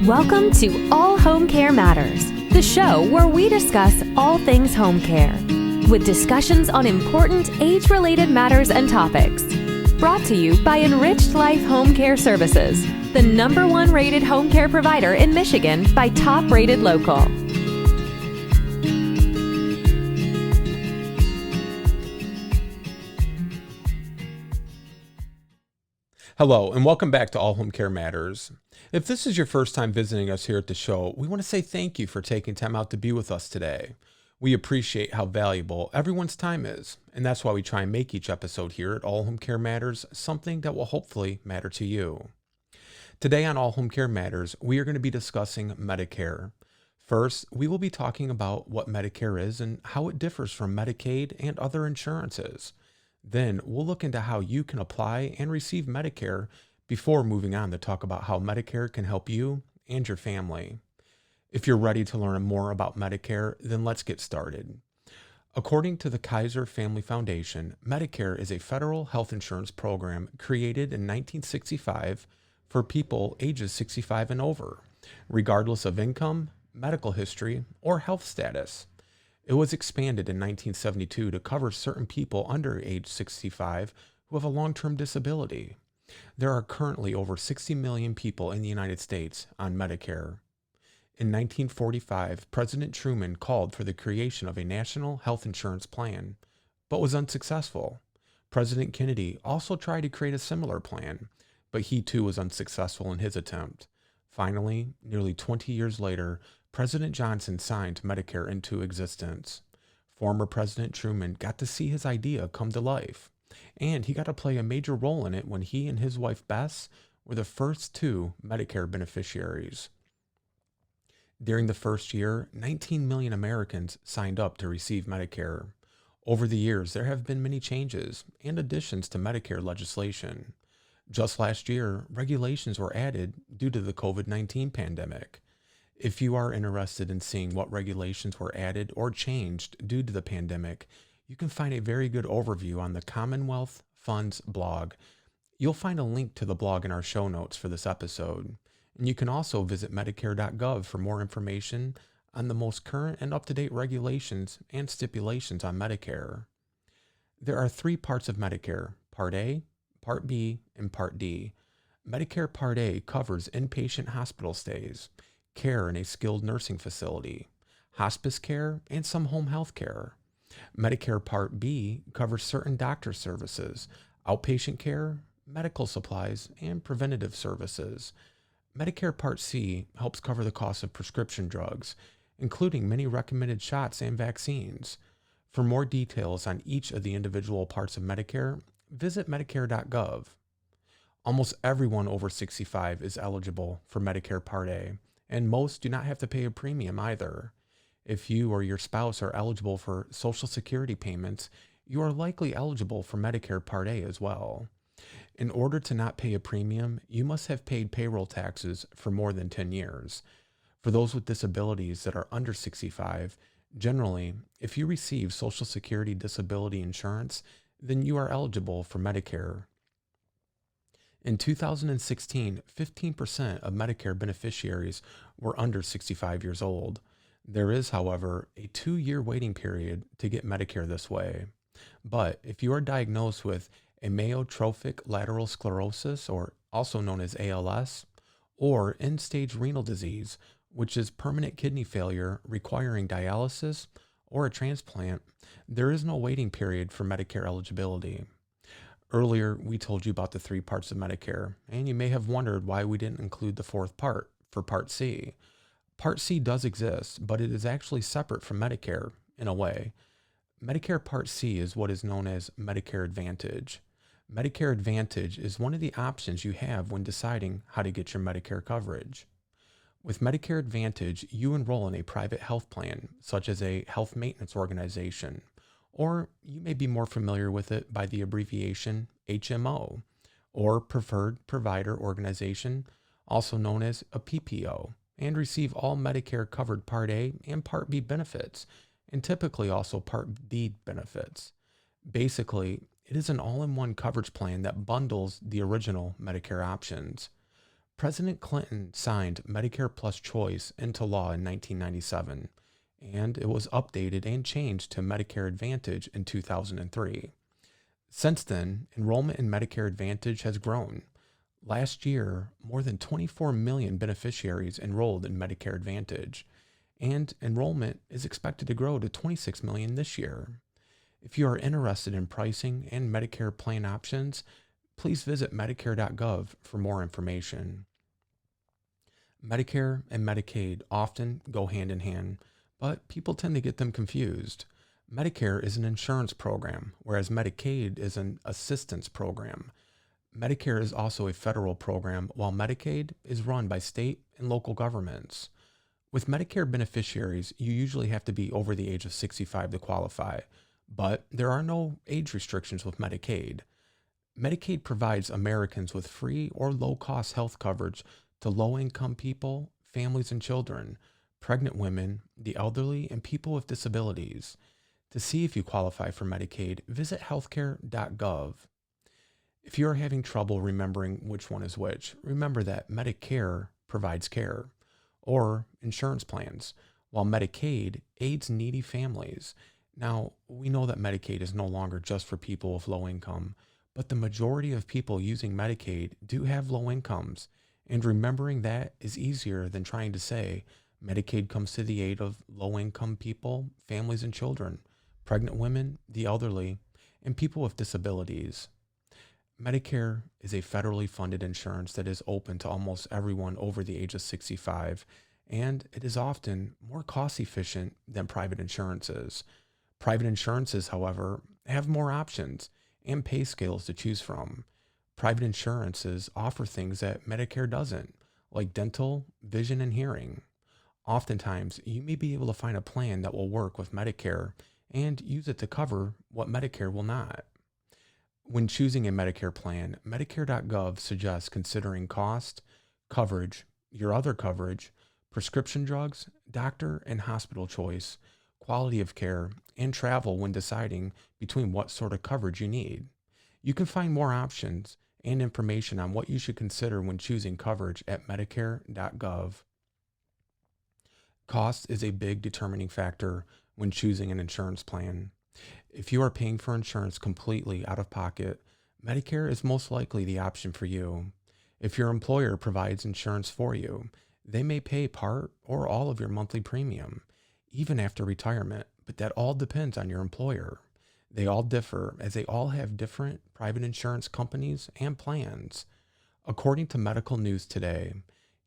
Welcome to All Home Care Matters, the show where we discuss all things home care, with discussions on important age-related matters and topics. Brought to you by Enriched Life Home Care Services, the #1 rated home care provider in Michigan by Top Rated Local. Hello, and welcome back to All Home Care Matters. If this is your first time visiting us here at the show, we want to say thank you for taking time out to be with us today. We appreciate how valuable everyone's time is, and that's why we try and make each episode here at All Home Care Matters something that will hopefully matter to you. Today on All Home Care Matters, we are going to be discussing Medicare. First, we will be talking about what Medicare is and how it differs from Medicaid and other insurances. Then we'll look into how you can apply and receive Medicare before moving on to talk about how Medicare can help you and your family. If you're ready to learn more about Medicare, then let's get started. According to the Kaiser Family Foundation, Medicare is a federal health insurance program created in 1965 for people ages 65 and over, regardless of income, medical history, or health status. It was expanded in 1972 to cover certain people under age 65 who have a long-term disability. There are currently over 60 million people in the United States on Medicare. In 1945, President Truman called for the creation of a national health insurance plan, but was unsuccessful. President Kennedy also tried to create a similar plan, but he too was unsuccessful in his attempt. Finally, nearly 20 years later, President Johnson signed Medicare into existence. Former President Truman got to see his idea come to life, and he got to play a major role in it when he and his wife Bess were the first two Medicare beneficiaries. During the first year, 19 million Americans signed up to receive Medicare. Over the years, there have been many changes and additions to Medicare legislation. Just last year, regulations were added due to the COVID-19 pandemic. If you are interested in seeing what regulations were added or changed due to the pandemic, you can find a very good overview on the Commonwealth Funds blog. You'll find a link to the blog in our show notes for this episode. And you can also visit Medicare.gov for more information on the most current and up-to-date regulations and stipulations on Medicare. There are 3 parts of Medicare: Part A, Part B, and Part D. Medicare Part A covers inpatient hospital stays, care in a skilled nursing facility, hospice care, and some home health care. Medicare Part B covers certain doctor services, outpatient care, medical supplies, and preventative services. Medicare Part C helps cover the cost of prescription drugs, including many recommended shots and vaccines. For more details on each of the individual parts of Medicare, visit Medicare.gov. Almost everyone over 65 is eligible for Medicare Part A, and most do not have to pay a premium either. If you or your spouse are eligible for Social Security payments, you are likely eligible for Medicare Part A as well. In order to not pay a premium, you must have paid payroll taxes for more than 10 years. For those with disabilities that are under 65, generally, if you receive Social Security disability insurance, then you are eligible for Medicare. In 2016, 15% of Medicare beneficiaries were under 65 years old. There is, however, a 2-year waiting period to get Medicare this way. But if you are diagnosed with amyotrophic lateral sclerosis, or also known as ALS, or end-stage renal disease, which is permanent kidney failure requiring dialysis or a transplant, there is no waiting period for Medicare eligibility. Earlier, we told you about the 3 parts of Medicare, and you may have wondered why we didn't include the 4th part for Part C. Part C does exist, but it is actually separate from Medicare in a way. Medicare Part C is what is known as Medicare Advantage. Medicare Advantage is one of the options you have when deciding how to get your Medicare coverage. With Medicare Advantage, you enroll in a private health plan, such as a health maintenance organization, or you may be more familiar with it by the abbreviation HMO, or Preferred Provider Organization, also known as a PPO, and receive all Medicare covered Part A and Part B benefits, and typically also Part D benefits. Basically, it is an all-in-one coverage plan that bundles the original Medicare options. President Clinton signed Medicare Plus Choice into law in 1997, and it was updated and changed to Medicare Advantage in 2003. Since then, enrollment in Medicare Advantage has grown. Last year, more than 24 million beneficiaries enrolled in Medicare Advantage, and enrollment is expected to grow to 26 million this year. If you are interested in pricing and Medicare plan options, please visit Medicare.gov for more information. Medicare and Medicaid often go hand in hand, but people tend to get them confused. Medicare is an insurance program, whereas Medicaid is an assistance program. Medicare is also a federal program, while Medicaid is run by state and local governments. With Medicare beneficiaries, you usually have to be over the age of 65 to qualify, but there are no age restrictions with Medicaid. Medicaid provides Americans with free or low-cost health coverage to low-income people, families and children, pregnant women, the elderly, and people with disabilities. To see if you qualify for Medicaid, visit healthcare.gov. If you are having trouble remembering which one is which, remember that Medicare provides care, or insurance plans, while Medicaid aids needy families. Now, we know that Medicaid is no longer just for people with low income, but the majority of people using Medicaid do have low incomes, and remembering that is easier than trying to say Medicaid comes to the aid of low-income people, families and children, pregnant women, the elderly, and people with disabilities. Medicare is a federally funded insurance that is open to almost everyone over the age of 65, and it is often more cost-efficient than private insurances. Private insurances, however, have more options and pay scales to choose from. Private insurances offer things that Medicare doesn't, like dental, vision, and hearing. Oftentimes, you may be able to find a plan that will work with Medicare and use it to cover what Medicare will not. When choosing a Medicare plan, Medicare.gov suggests considering cost, coverage, your other coverage, prescription drugs, doctor and hospital choice, quality of care, and travel when deciding between what sort of coverage you need. You can find more options and information on what you should consider when choosing coverage at Medicare.gov. Cost is a big determining factor when choosing an insurance plan. If you are paying for insurance completely out of pocket, Medicare is most likely the option for you. If your employer provides insurance for you, they may pay part or all of your monthly premium, even after retirement, but that all depends on your employer. They all differ as they all have different private insurance companies and plans. According to Medical News Today,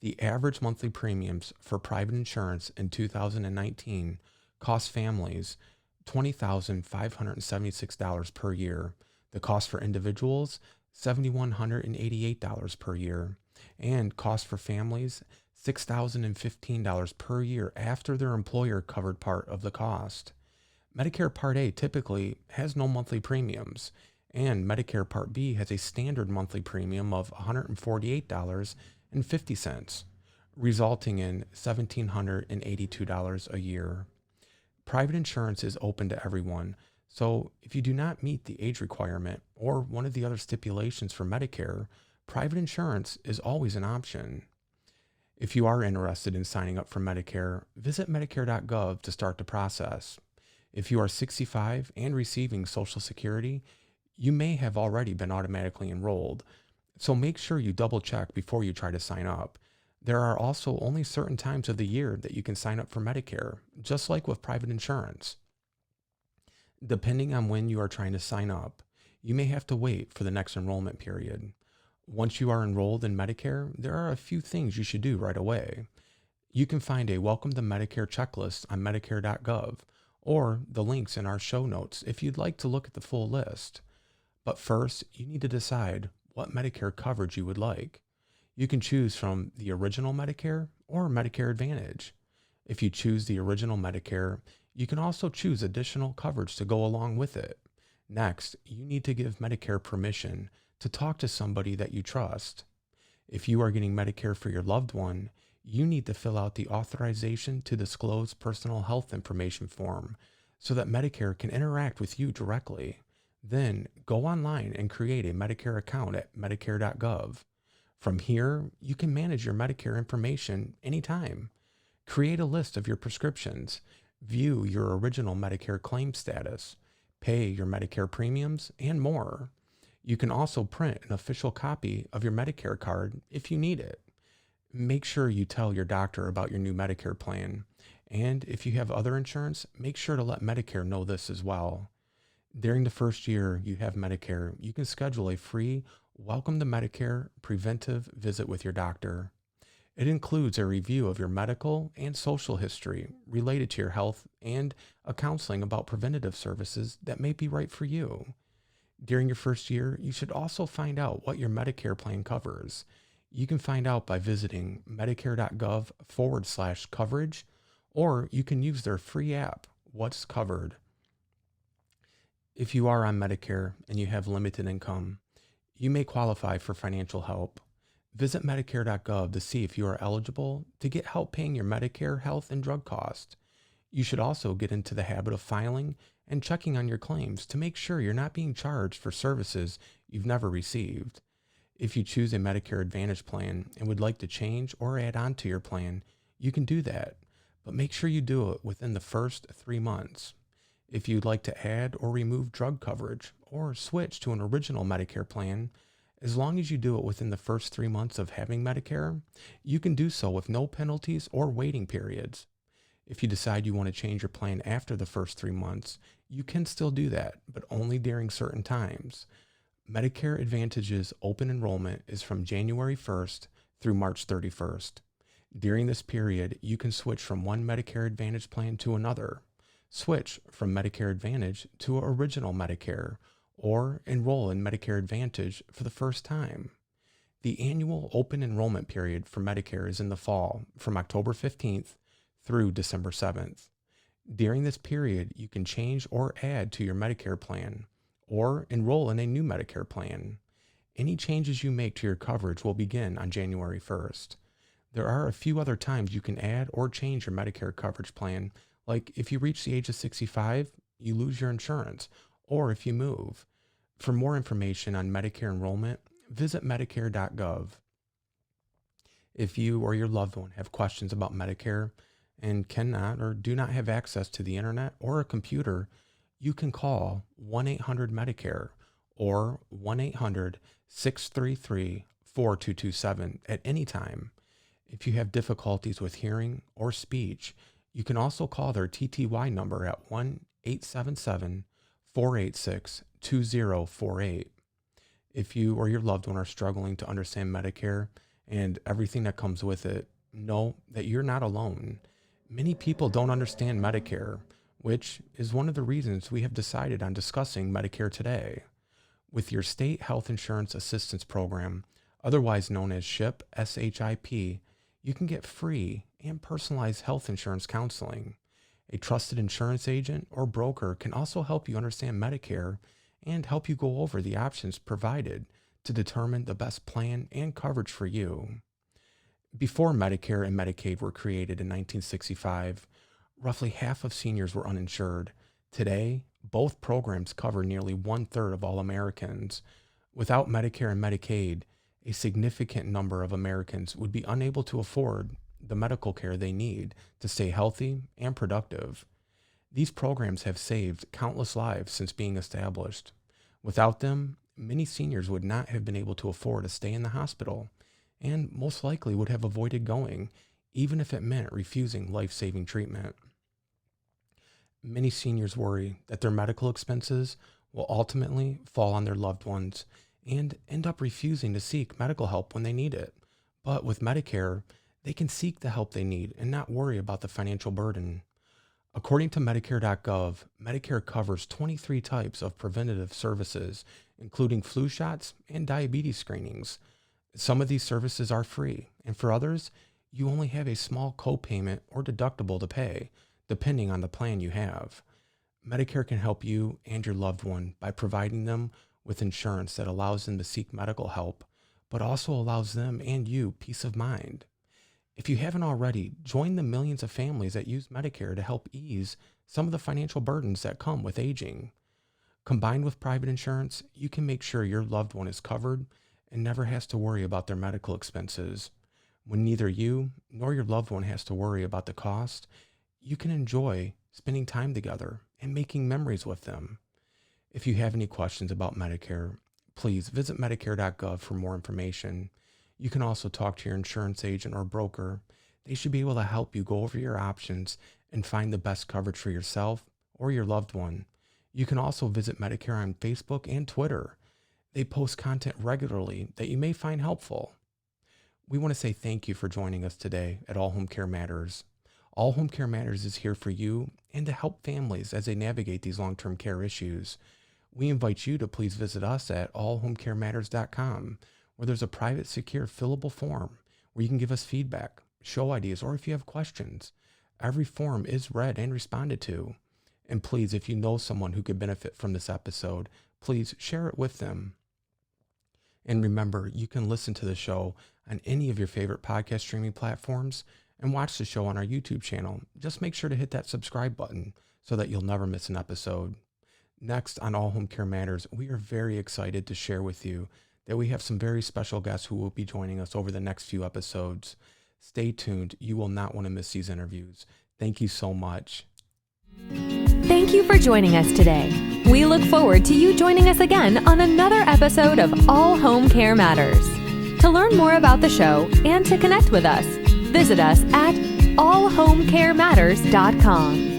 the average monthly premiums for private insurance in 2019 cost families $20,576 per year. The cost for individuals, $7,188 per year. And cost for families, $6,015 per year after their employer covered part of the cost. Medicare Part A typically has no monthly premiums, and Medicare Part B has a standard monthly premium of $148.50, resulting in $1,782 a year. Private insurance is open to everyone, so if you do not meet the age requirement or one of the other stipulations for Medicare, private insurance is always an option. If you are interested in signing up for Medicare, visit Medicare.gov to start the process. If you are 65 and receiving Social Security, you may have already been automatically enrolled, so make sure you double check before you try to sign up. There are also only certain times of the year that you can sign up for Medicare, just like with private insurance. Depending on when you are trying to sign up, you may have to wait for the next enrollment period. Once you are enrolled in Medicare, there are a few things you should do right away. You can find a Welcome to Medicare checklist on Medicare.gov, or the links in our show notes if you'd like to look at the full list. But first, you need to decide what Medicare coverage you would like. You can choose from the original Medicare or Medicare Advantage. If you choose the original Medicare, you can also choose additional coverage to go along with it. Next, you need to give Medicare permission to talk to somebody that you trust. If you are getting Medicare for your loved one, you need to fill out the authorization to disclose personal health information form so that Medicare can interact with you directly. Then go online and create a Medicare account at Medicare.gov. From here, you can manage your Medicare information anytime. Create a list of your prescriptions, view your original Medicare claim status, pay your Medicare premiums, and more. You can also print an official copy of your Medicare card if you need it. Make sure you tell your doctor about your new Medicare plan. And if you have other insurance, make sure to let Medicare know this as well. During the first year you have Medicare, you can schedule a free Welcome to Medicare preventive visit with your doctor. It includes a review of your medical and social history related to your health and a counseling about preventative services that may be right for you. During your first year, you should also find out what your Medicare plan covers. You can find out by visiting medicare.gov/coverage, or you can use their free app, What's Covered. If you are on Medicare and you have limited income, you may qualify for financial help. Visit medicare.gov to see if you are eligible to get help paying your Medicare health and drug costs. You should also get into the habit of filing and checking on your claims to make sure you're not being charged for services you've never received. If you choose a Medicare Advantage plan and would like to change or add on to your plan, you can do that, but make sure you do it within the first 3 months. If you'd like to add or remove drug coverage or switch to an original Medicare plan, as long as you do it within the first 3 months of having Medicare, you can do so with no penalties or waiting periods. If you decide you want to change your plan after the first 3 months, you can still do that, but only during certain times. Medicare Advantage's open enrollment is from January 1st through March 31st. During this period, you can switch from one Medicare Advantage plan to another, switch from Medicare Advantage to Original Medicare, or enroll in Medicare Advantage for the first time. The annual open enrollment period for Medicare is in the fall, from October 15th through December 7th. During this period, you can change or add to your Medicare plan, or enroll in a new Medicare plan. Any changes you make to your coverage will begin on January 1st. There are a few other times you can add or change your Medicare coverage plan, like if you reach the age of 65, you lose your insurance, or if you move. For more information on Medicare enrollment, visit medicare.gov. If you or your loved one have questions about Medicare and cannot or do not have access to the internet or a computer, you can call 1-800-MEDICARE or 1-800-633-4227 at any time. If you have difficulties with hearing or speech, you can also call their TTY number at 1-877-486-2048. If you or your loved one are struggling to understand Medicare and everything that comes with it, know that you're not alone. Many people don't understand Medicare, which is one of the reasons we have decided on discussing Medicare today. With your State Health Insurance Assistance Program, otherwise known as SHIP, SHIP, you can get free and personalized health insurance counseling. A trusted insurance agent or broker can also help you understand Medicare and help you go over the options provided to determine the best plan and coverage for you. Before Medicare and Medicaid were created in 1965, roughly half of seniors were uninsured. Today, both programs cover nearly 1/3 of all Americans. Without Medicare and Medicaid, a significant number of Americans would be unable to afford the medical care they need to stay healthy and productive. These programs have saved countless lives since being established. Without them, many seniors would not have been able to afford a stay in the hospital, and most likely would have avoided going, even if it meant refusing life-saving treatment. Many seniors worry that their medical expenses will ultimately fall on their loved ones and end up refusing to seek medical help when they need it. But with Medicare, they can seek the help they need and not worry about the financial burden. According to Medicare.gov, Medicare covers 23 types of preventative services, including flu shots and diabetes screenings. Some of these services are free, and for others, you only have a small copayment or deductible to pay, depending on the plan you have. Medicare can help you and your loved one by providing them with insurance that allows them to seek medical help, but also allows them and you peace of mind. If you haven't already, join the millions of families that use Medicare to help ease some of the financial burdens that come with aging. Combined with private insurance, you can make sure your loved one is covered and never has to worry about their medical expenses. When neither you nor your loved one has to worry about the cost, you can enjoy spending time together and making memories with them. If you have any questions about Medicare, please visit Medicare.gov for more information. You can also talk to your insurance agent or broker. They should be able to help you go over your options and find the best coverage for yourself or your loved one. You can also visit Medicare on Facebook and Twitter. They post content regularly that you may find helpful. We want to say thank you for joining us today at All Home Care Matters. All Home Care Matters is here for you and to help families as they navigate these long-term care issues. We invite you to please visit us at allhomecarematters.com, where there's a private, secure, fillable form where you can give us feedback, show ideas, or if you have questions. Every form is read and responded to. And please, if you know someone who could benefit from this episode, please share it with them. And remember, you can listen to the show on any of your favorite podcast streaming platforms and watch the show on our YouTube channel. Just make sure to hit that subscribe button so that you'll never miss an episode. Next on All Home Care Matters, we are very excited to share with you that we have some very special guests who will be joining us over the next few episodes. Stay tuned. You will not want to miss these interviews. Thank you so much. Thank you for joining us today. We look forward to you joining us again on another episode of All Home Care Matters. To learn more about the show and to connect with us, visit us at allhomecarematters.com.